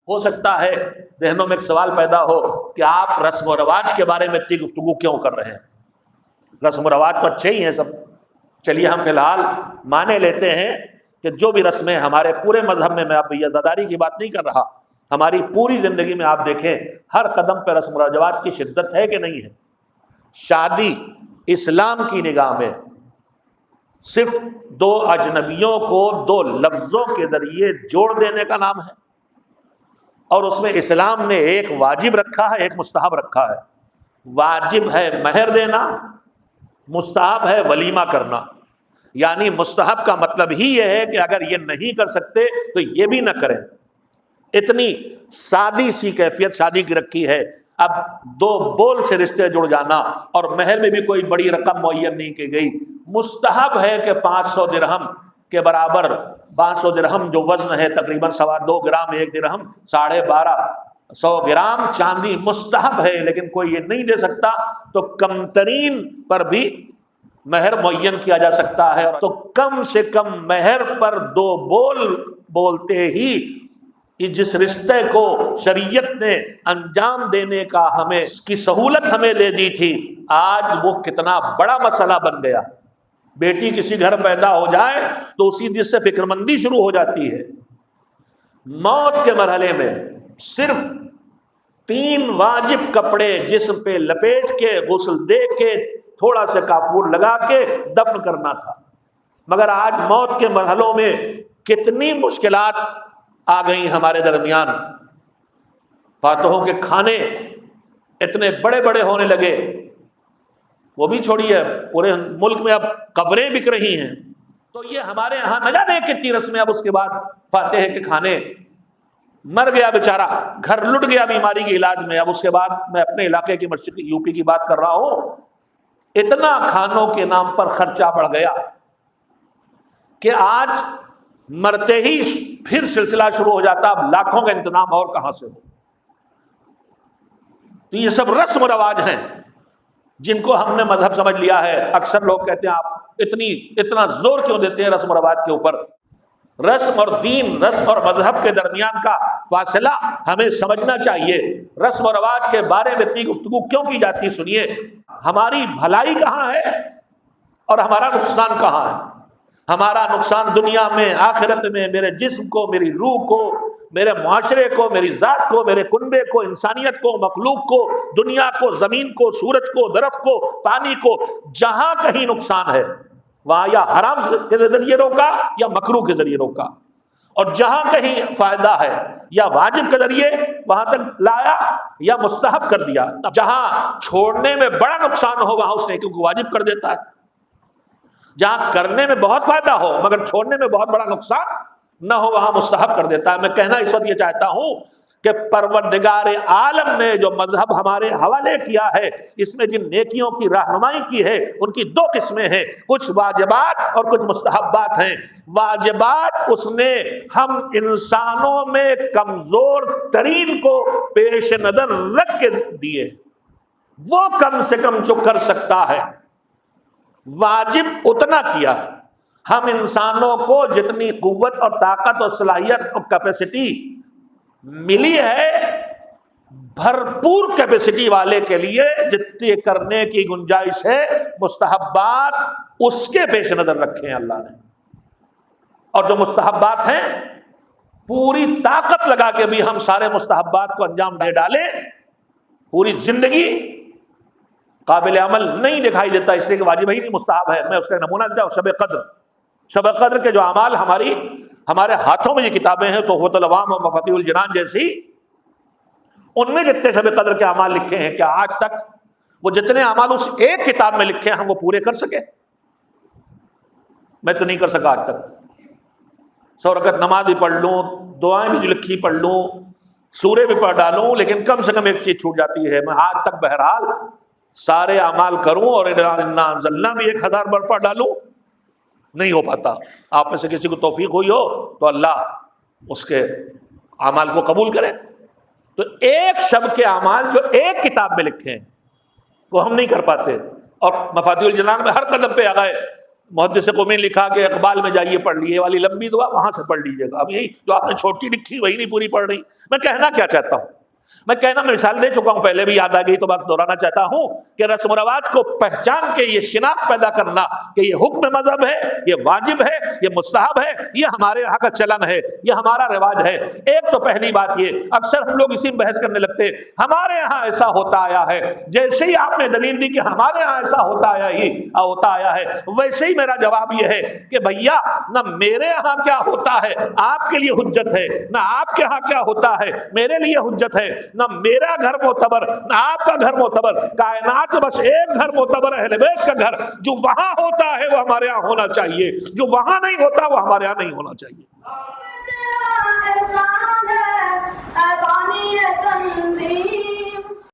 ہو سکتا ہے ذہنوں میں ایک سوال پیدا ہو کہ آپ رسم و رواج کے بارے میں اتنی گفتگو کیوں کر رہے ہیں؟ رسم و رواج تو اچھے ہی ہیں سب، چلیے ہم فی الحال مانے لیتے ہیں کہ جو بھی رسمیں ہمارے پورے مذہب میں اب یہ عزاداری کی بات نہیں کر رہا، ہماری پوری زندگی میں آپ دیکھیں ہر قدم پہ رسم و رواج کی شدت ہے کہ نہیں ہے؟ شادی اسلام کی نگاہ میں صرف دو اجنبیوں کو دو لفظوں کے ذریعے جوڑ دینے کا نام ہے، اور اس میں اسلام نے ایک واجب رکھا ہے، ایک مستحب رکھا ہے۔ واجب ہے مہر دینا، مستحب ہے ولیمہ کرنا۔ یعنی مستحب کا مطلب ہی یہ ہے کہ اگر یہ نہیں کر سکتے تو یہ بھی نہ کریں۔ اتنی سادی سی کیفیت شادی کی رکھی ہے۔ اب دو بول سے رشتے جڑ جانا، اور مہر میں بھی کوئی بڑی رقم معین نہیں کی گئی، مستحب ہے کہ 500 درہم کے برابر، 500 درہم جو وزن ہے تقریباً 2.25 گرام، 1 درہم 1250 گرام چاندی مستحب ہے، لیکن کوئی یہ نہیں دے سکتا تو کم ترین پر بھی مہر معین کیا جا سکتا ہے۔ تو کم سے کم مہر پر 2 بول بولتے ہی جس رشتے کو شریعت نے انجام دینے کا ہمیں کی سہولت ہمیں دے دی تھی، آج وہ کتنا بڑا مسئلہ بن گیا۔ بیٹی کسی گھر پیدا ہو جائے تو اسی دن سے فکر مندی شروع ہو جاتی ہے۔ موت کے مرحلے میں صرف 3 واجب کپڑے جسم پہ لپیٹ کے غسل دے کے تھوڑا سا کافور لگا کے دفن کرنا تھا، مگر آج موت کے مرحلوں میں کتنی مشکلات آ گئی ہمارے درمیان۔ فاتحوں کے کھانے اتنے بڑے بڑے ہونے لگے، وہ بھی چھوڑیے، پورے ملک میں اب قبریں بک رہی ہیں۔ تو یہ ہمارے ہاں نہ جانے کتنی رسمیں۔ اب اس کے بعد فاتح کے کھانے، مر گیا بیچارہ، گھر لٹ گیا بیماری کے علاج میں۔ اب اس کے بعد میں اپنے علاقے کی مشرقی یو پی کی بات کر رہا ہوں، اتنا کھانوں کے نام پر خرچہ بڑھ گیا کہ آج مرتے ہی پھر سلسلہ شروع ہو جاتا، اب لاکھوں کا انتظام اور کہاں سے ہو۔ تو یہ سب رسم و رواج ہیں جن کو ہم نے مذہب سمجھ لیا ہے۔ اکثر لوگ کہتے ہیں آپ اتنا زور کیوں دیتے ہیں رسم و رواج کے اوپر؟ رسم اور دین، رسم اور مذہب کے درمیان کا فاصلہ ہمیں سمجھنا چاہیے۔ رسم و رواج کے بارے میں اتنی گفتگو کیوں کی جاتی؟ سنیے، ہماری بھلائی کہاں ہے اور ہمارا نقصان کہاں ہے؟ ہمارا نقصان دنیا میں، آخرت میں، میرے جسم کو، میری روح کو، میرے معاشرے کو، میری ذات کو، میرے کنبے کو، انسانیت کو، مخلوق کو، دنیا کو، زمین کو، سورج کو، درخت کو، پانی کو، جہاں کہیں نقصان ہے وہاں یا حرام کے ذریعے روکا یا مکروہ کے ذریعے روکا، اور جہاں کہیں فائدہ ہے یا واجب کے ذریعے وہاں تک لایا یا مستحب کر دیا۔ جہاں چھوڑنے میں بڑا نقصان ہو وہاں اس نے کیونکہ واجب کر دیتا ہے، جہاں کرنے میں بہت فائدہ ہو مگر چھوڑنے میں بہت بڑا نقصان نہ ہو وہاں مستحب کر دیتا ہے۔ میں کہنا اس وقت یہ چاہتا ہوں کہ پروردگار عالم نے جو مذہب ہمارے حوالے کیا ہے، اس میں جن نیکیوں کی رہنمائی کی ہے ان کی 2 قسمیں ہیں، کچھ واجبات اور کچھ مستحبات ہیں۔ واجبات اس نے ہم انسانوں میں کمزور ترین کو پیش نظر رکھ کے دیے، وہ کم سے کم جو کر سکتا ہے واجب اتنا کیا۔ ہم انسانوں کو جتنی قوت اور طاقت اور صلاحیت اور کیپیسٹی ملی ہے، بھرپور کیپیسٹی والے کے لیے جتنی کرنے کی گنجائش ہے، مستحبات اس کے پیش نظر رکھے ہیں اللہ نے۔ اور جو مستحبات ہیں پوری طاقت لگا کے بھی ہم سارے مستحبات کو انجام دے ڈالیں، پوری زندگی قابل عمل نہیں دکھائی دیتا، اس لیے کہ واجب ہی نہیں، مستحب ہے۔ میں اس کا نمونہ دیتا ہوں، شب قدر کے جو اعمال ہمارے ہاتھوں میں یہ کتابیں ہیں، تحفۃ العوام اور مفاتیح الجنان جیسی، ان میں جتنے شب قدر کے اعمال لکھے ہیں، کیا آج تک وہ جتنے اعمال اس ایک کتاب میں لکھے ہیں ہم وہ پورے کر سکے؟ میں تو نہیں کر سکا آج تک۔ 100 رکعت نماز بھی پڑھ لوں، دعائیں بھی جو لکھی پڑھ لوں، سورے بھی پڑھ ڈالوں، لیکن کم سے کم ایک چیز چھوٹ جاتی ہے۔ میں آج تک بہرحال سارے اعمال کروں اور انا انزلنا بھی 1000 بار پڑھ ڈالوں، نہیں ہو پاتا۔ آپ میں سے کسی کو توفیق ہوئی ہو تو اللہ اس کے اعمال کو قبول کرے۔ تو ایک شب کے اعمال جو ایک کتاب میں لکھے ہیں وہ ہم نہیں کر پاتے، اور مفاتیح الجنان میں ہر قدم پہ آ گئے محدث قومی نے لکھا کہ اقبال میں جائیے پڑھ لیے والی لمبی دعا وہاں سے پڑھ لیجیے گا، اب یہی جو آپ نے چھوٹی لکھی وہی نہیں پوری پڑھ رہی۔ میں کہنا کیا چاہتا ہوں، میں مثال دے چکا ہوں، پہلے بھی یاد آ گئی تو بات دہرانا چاہتا ہوں کہ رسم و رواج کو پہچان کے یہ شناخت پیدا کرنا کہ یہ حکم مذہب ہے، یہ واجب ہے، یہ مستحب ہے، یہ ہمارے یہاں کا چلن ہے، یہ ہمارا رواج ہے۔ ایک تو پہلی بات یہ، اکثر ہم لوگ اسی میں بحث کرنے لگتے ہمارے یہاں ایسا ہوتا آیا ہے، جیسے ہی آپ نے دلیل دی کہ ہمارے یہاں ایسا ہوتا آیا ہے ویسے ہی میرا جواب یہ ہے کہ بھیا نہ میرے یہاں کیا ہوتا ہے آپ کے لیے حجت ہے، نہ آپ کے یہاں کیا ہوتا ہے میرے لیے حجت ہے، نہ میرا گھر معتبر نہ آپ کا گھر معتبر، کائنات بس ایک گھر معتبر اہل بیت کا گھر، جو وہاں ہوتا ہے وہ ہمارے ہاں ہونا چاہیے، جو وہاں نہیں ہوتا وہ ہمارے ہاں نہیں ہونا چاہیے۔